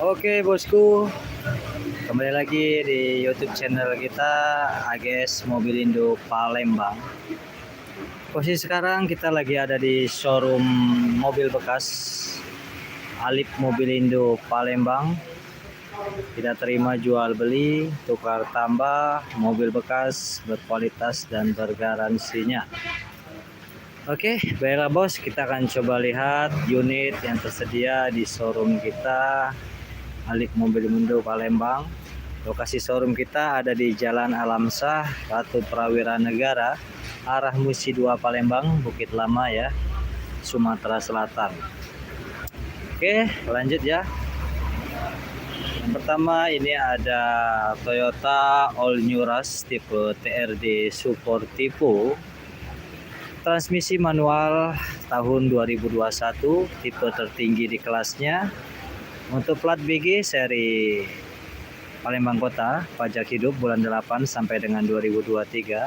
Oke bosku, kembali lagi di YouTube channel kita AGS Mobilindo Palembang. Posisi sekarang kita lagi ada di showroom mobil bekas Alip Mobilindo Palembang. Kita terima jual beli, tukar tambah mobil bekas berkualitas dan bergaransinya. Oke, baiklah bos, kita akan coba lihat unit yang tersedia di showroom kita Alip Mobilindo Palembang. Lokasi showroom kita ada di Jalan Alamsah, Ratu Prawira Negara, arah Musi 2 Palembang, Bukit Lama ya, Sumatera Selatan. Oke, lanjut ya. Yang pertama ini ada Toyota All New Rush tipe TRD Sportivo. Transmisi manual tahun 2021, tipe tertinggi di kelasnya. Untuk plat BG seri Palembang Kota, pajak hidup bulan 8 sampai dengan 2023.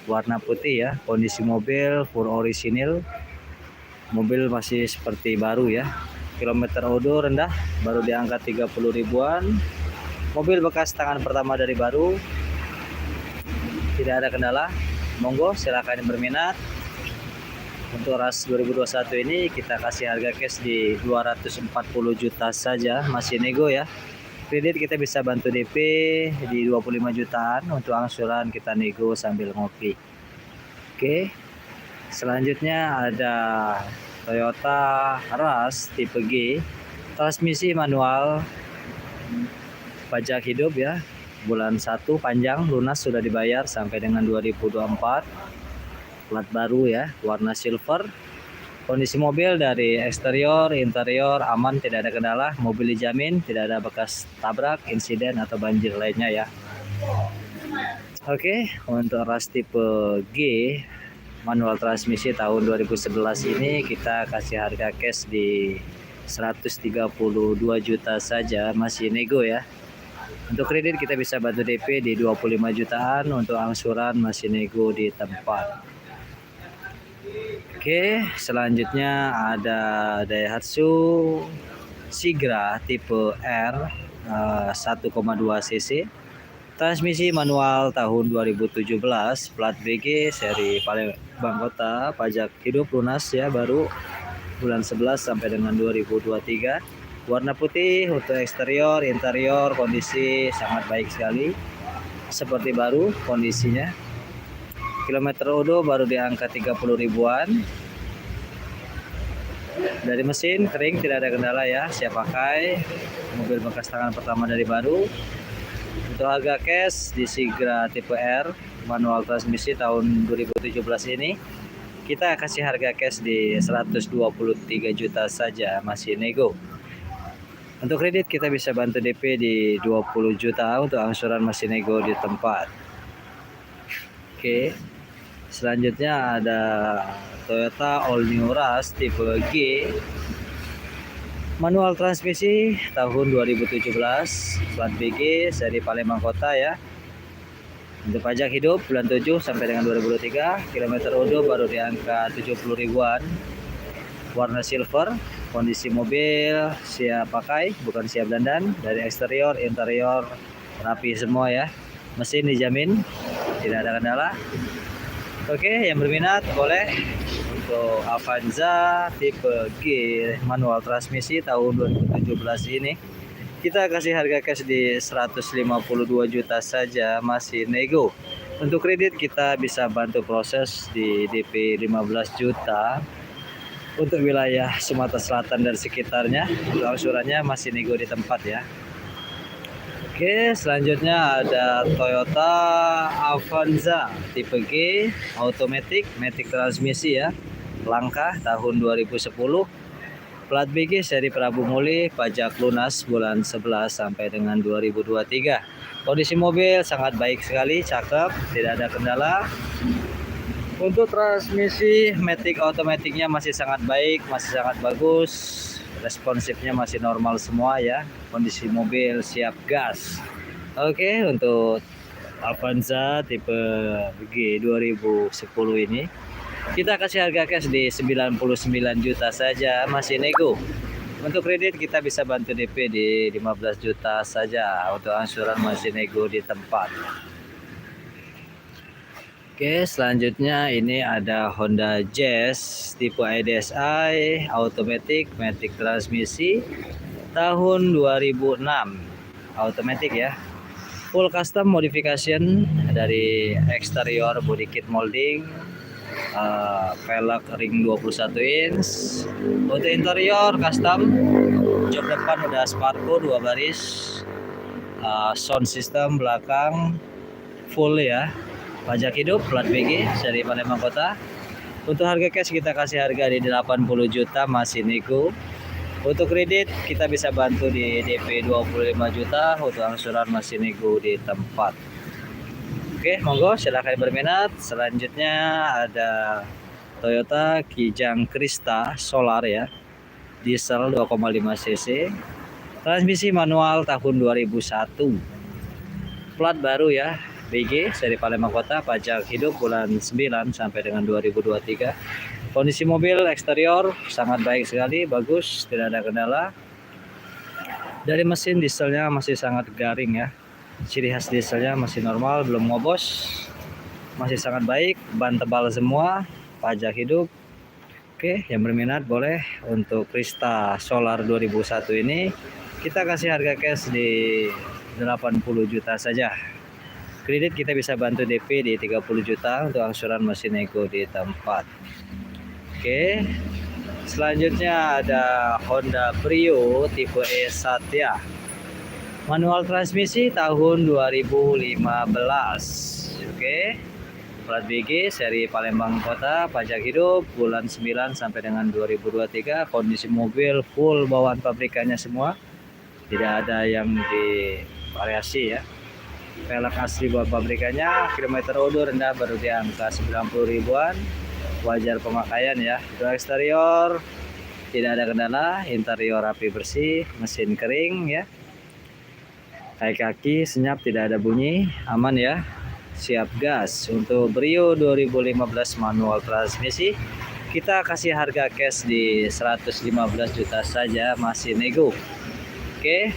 Warna putih ya, kondisi mobil full orisinil. Mobil masih seperti baru ya. Kilometer odo rendah, baru di angka 30 ribuan. Mobil bekas tangan pertama dari baru. Tidak ada kendala. Monggo silakan yang berminat. Untuk RAS 2021 ini kita kasih harga cash di 240 juta saja, masih nego ya. Kredit kita bisa bantu DP di 25 jutaan, untuk angsuran kita nego sambil ngopi. Oke. Selanjutnya ada Toyota RAS tipe G, transmisi manual, pajak hidup ya. Bulan 1 panjang, lunas sudah dibayar sampai dengan 2024. Plat baru ya, warna silver. Kondisi mobil dari eksterior, interior aman, tidak ada kendala. Mobil dijamin tidak ada bekas tabrak, insiden atau banjir lainnya ya. Oke, untuk RAS tipe G manual transmisi tahun 2011 ini kita kasih harga cash di 132 juta saja, masih nego ya. Untuk kredit kita bisa bantu DP di 25 jutaan, untuk angsuran masih nego di tempat. Oke, selanjutnya ada Daihatsu Sigra tipe R 1,2 cc. Transmisi manual tahun 2017, plat BG seri Palembang Kota, pajak hidup lunas ya, baru bulan 11 sampai dengan 2023. Warna putih. Untuk eksterior, interior kondisi sangat baik sekali, seperti baru kondisinya. Kilometer odo baru di angka 30 ribuan. Dari mesin kering, tidak ada kendala ya, siap pakai. Mobil bekas tangan pertama dari baru. Untuk harga cash di Sigra tipe R manual transmisi tahun 2017 ini kita kasih harga cash di 123 juta saja, masih nego. Untuk kredit kita bisa bantu DP di 20 juta, untuk angsuran masih nego di tempat. Oke. Selanjutnya ada Toyota All New Rush tipe G manual transmisi tahun 2017, plat BG seri Palembang Kota ya. Untuk pajak hidup bulan 7 sampai dengan 2023. Kilometer odo baru di angka 70 ribuan. Warna silver. Kondisi mobil siap pakai, bukan siap dandan. Dari eksterior, interior rapi semua ya. Mesin dijamin tidak ada kendala. Oke, yang berminat boleh. Untuk Avanza tipe G manual transmisi tahun 2017 ini kita kasih harga cash di 152 juta saja, masih nego. Untuk kredit kita bisa bantu proses di DP 15 juta untuk wilayah Sumatera Selatan dan sekitarnya. Untuk angsurannya masih nego di tempat ya. Oke, selanjutnya ada Toyota Avanza tipe G automatic, matic transmisi ya, langka tahun 2010, plat BG seri Prabu Muli, pajak lunas bulan 11 sampai dengan 2023. Kondisi mobil sangat baik sekali, cakep, tidak ada kendala. Untuk transmisi matic automaticnya masih sangat baik, masih sangat bagus. Responsifnya masih normal semua ya. Kondisi mobil siap gas. Oke, untuk Avanza tipe G 2010 ini kita kasih harga cash di 99 juta saja, masih nego. Untuk kredit kita bisa bantu DP di 15 juta saja untuk angsuran masih nego di tempat. Oke, selanjutnya ini ada Honda Jazz tipe IDSI automatic matic transmisi tahun 2006. Automatic ya. Full custom modification dari eksterior body kit molding, velg ring 21 inch. Untuk interior custom, jok depan udah Sparko 2 baris, sound system belakang full ya. Pajak hidup plat BG seri Palembang Kota. Untuk harga cash kita kasih harga di 80 juta masih nego. Untuk kredit kita bisa bantu di DP 25 juta, untuk angsuran masih nego di tempat. Oke, monggo silahkan berminat. Selanjutnya ada Toyota Kijang Krista Solar ya. Diesel 2,5 cc. Transmisi manual tahun 2001. Plat baru ya. BG seri Palembang Kota, pajak hidup bulan 9 sampai dengan 2023. Kondisi mobil eksterior sangat baik sekali, bagus, tidak ada kendala. Dari mesin dieselnya masih sangat garing ya. Ciri khas dieselnya masih normal, belum ngobos. Masih sangat baik, ban tebal semua, pajak hidup. Oke, yang berminat boleh untuk Krista Solar 2001 ini kita kasih harga cash di 80 juta saja. Kredit kita bisa bantu DP di 30 juta, untuk angsuran masih nego di tempat. Oke. Selanjutnya ada Honda Brio tipe E Satya. Manual transmisi tahun 2015. Oke. Plat BG seri Palembang Kota, pajak hidup bulan 9 sampai dengan 2023. Kondisi mobil full bawaan pabrikannya semua. Tidak ada yang divariasi ya. Velg asli buat pabrikannya, kilometer odor rendah baru di angka 90 ribuan, wajar pemakaian ya. Untuk eksterior tidak ada kendala, interior rapi bersih, mesin kering ya, kaki senyap, tidak ada bunyi, aman ya, siap gas. Untuk Brio 2015 manual transmisi kita kasih harga cash di 115 juta saja, masih nego. Oke,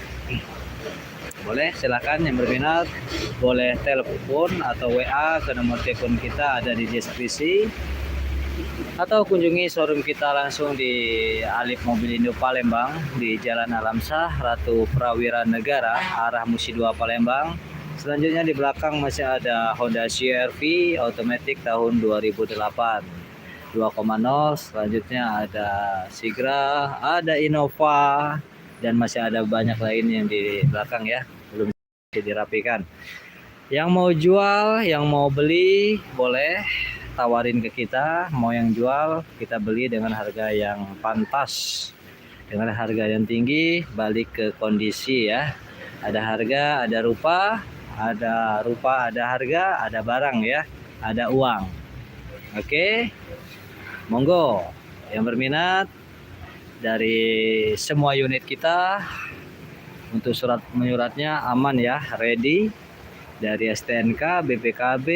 boleh silakan yang berminat boleh telepon atau WA ke nomor telepon kita ada di deskripsi, atau kunjungi showroom kita langsung di Alif Mobilindo Palembang di Jalan Alamsah Ratu Prawira Negara arah Musi 2 Palembang. Selanjutnya di belakang masih ada Honda CR-V automatic tahun 2008 2.0. Selanjutnya ada Sigra, ada Innova, dan masih ada banyak lain yang di belakang ya, belum dirapikan. Yang mau jual, yang mau beli boleh tawarin ke kita. Mau yang jual kita beli dengan harga yang pantas, dengan harga yang tinggi, balik ke kondisi ya. Ada harga, ada rupa, ada harga, ada barang ya, ada uang. Oke, monggo yang berminat dari semua unit kita. Untuk surat menyuratnya aman ya, ready dari STNK, BPKB,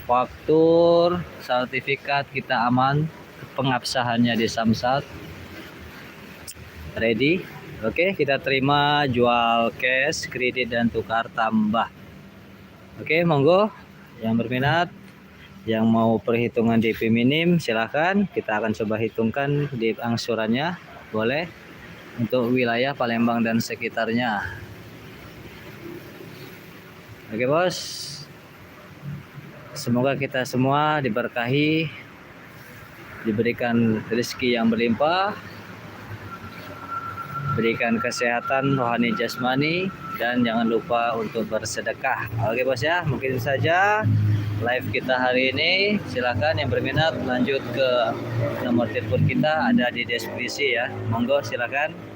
faktur, sertifikat kita aman, pengabsahannya di Samsat ready. Oke, kita terima jual cash, kredit, dan tukar tambah. Oke, monggo yang berminat, yang mau perhitungan DP minim silahkan, kita akan coba hitungkan di angsurannya, boleh untuk wilayah Palembang dan sekitarnya. Oke bos, semoga kita semua diberkahi, diberikan rezeki yang berlimpah, berikan kesehatan rohani jasmani, dan jangan lupa untuk bersedekah. Oke bos ya, mungkin saja live kita hari ini. Silakan yang berminat lanjut ke nomor telepon kita ada di deskripsi ya. Monggo silakan.